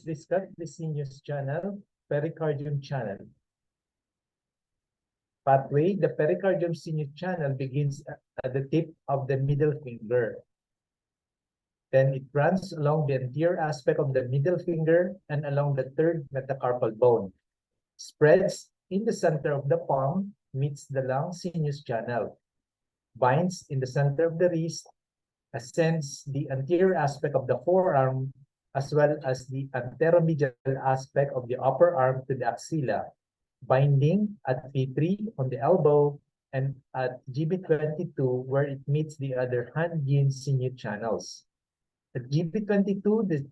discuss the sinuous channel, pericardium channel. Pathway, the pericardium sinew channel begins at the tip of the middle finger. Then it runs along the anterior aspect of the middle finger and along the third metacarpal bone. Spreads in the center of the palm, meets the long sinuous channel. Binds in the center of the wrist, ascends the anterior aspect of the forearm, as well as the anteromedial aspect of the upper arm to the axilla, binding at P3 on the elbow and at GB22 where it meets the other hand-gene sinew channels. At GB22, the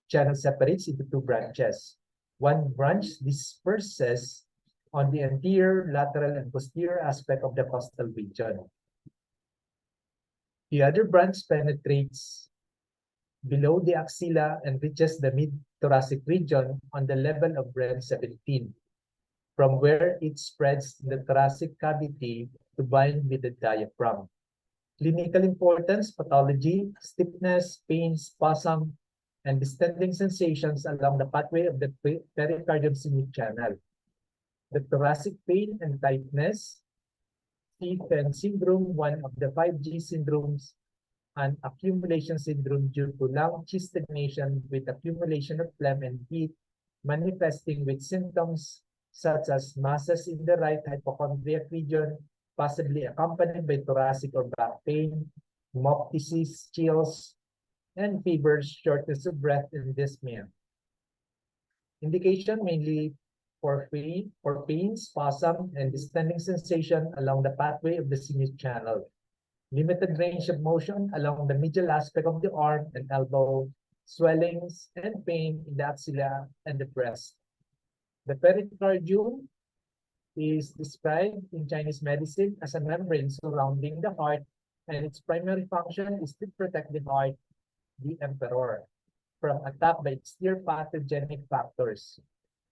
channel separates into two branches. One branch disperses on the anterior, lateral, and posterior aspect of the costal region. The other branch penetrates below the axilla and reaches the mid-thoracic region on the level of REM 17, from where it spreads the thoracic cavity to bind with the diaphragm. Clinical importance, pathology, stiffness, pain, spasm, and distending sensations along the pathway of the pericardium sinew channel. The thoracic pain and tightness, T10 syndrome, one of the 5G syndromes, and accumulation syndrome due to lung stagnation with accumulation of phlegm and heat, manifesting with symptoms such as masses in the right hypochondriac region, possibly accompanied by thoracic or back pain, hemoptysis, chills, and fevers, shortness of breath, and dyspnea. Indication mainly for pain, spasm, and distending sensation along the pathway of the sinew channel. Limited range of motion along the medial aspect of the arm and elbow, swellings and pain in the axilla and the breast. The pericardium is described in Chinese medicine as a membrane surrounding the heart, and its primary function is to protect the heart, the emperor, from attack by exterior pathogenic factors.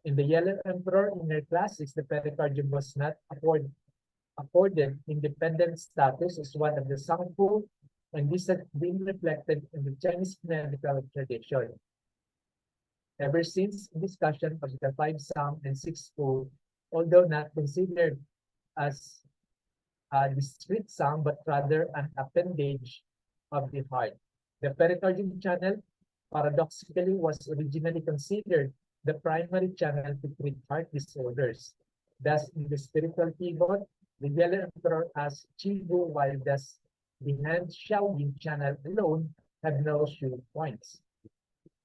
In the yellow emperor inner classics, the pericardium was not afforded independent status as one of the Sangfu, and this has been reflected in the Chinese medical tradition. Ever since discussion of the 5 Sang and 6 Fu, although not considered as a discrete Sang, but rather an appendage of the heart. The pericardium channel, paradoxically, was originally considered the primary channel to treat heart disorders. Thus, in the spiritual pivot, the yellow emperor has Qi-Bu, while thus the hand Xiaoyin channel alone have no shoe points.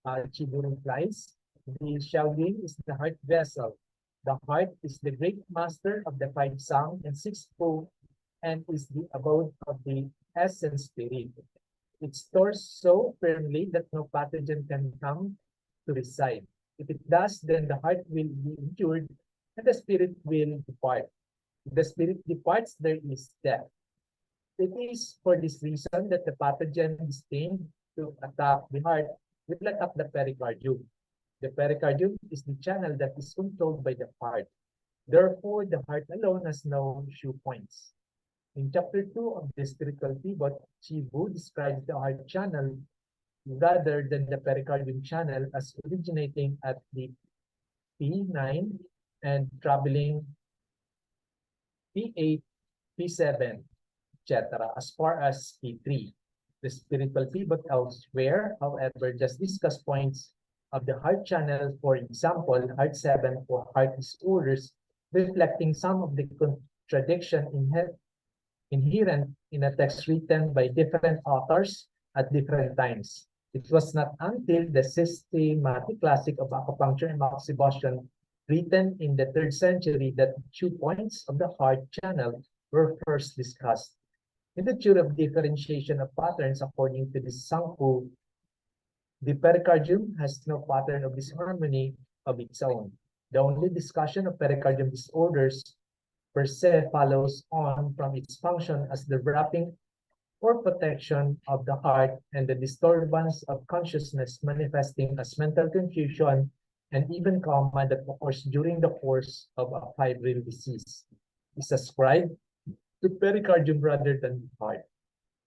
Qi-Bu implies the Xiaoyin is the heart vessel. The heart is the great master of the 5 Sang and 6 Fu, and is the abode of the essence spirit. It stores so firmly that no pathogen can come to reside. If it does, then the heart will be injured and the spirit will depart. If the spirit departs, there is death. It is for this reason that the pathogen destined to attack the heart will attack the pericardium. The pericardium is the channel that is controlled by the heart. Therefore, the heart alone has no shoe points. In chapter 2 of the spiritual pivot, Qi-Bu describes the heart channel rather than the pericardium channel as originating at the P9 and traveling P8, P7, etc. as far as P3. The spiritual pivot elsewhere, however, just discuss points of the heart channel, for example, heart 7 for heart disorders, reflecting some of the contradiction inherent in a text written by different authors at different times. It was not until the systematic classic of acupuncture and moxibustion, written in the 3rd century, that 2 points of the heart channel were first discussed. In the theory of differentiation of patterns according to the Sangfu, the pericardium has no pattern of disharmony of its own. The only discussion of pericardium disorders per se follows on from its function as the wrapping or protection of the heart and the disturbance of consciousness manifesting as mental confusion and even coma that occurs during the course of a febrile disease is ascribed to pericardium rather than heart.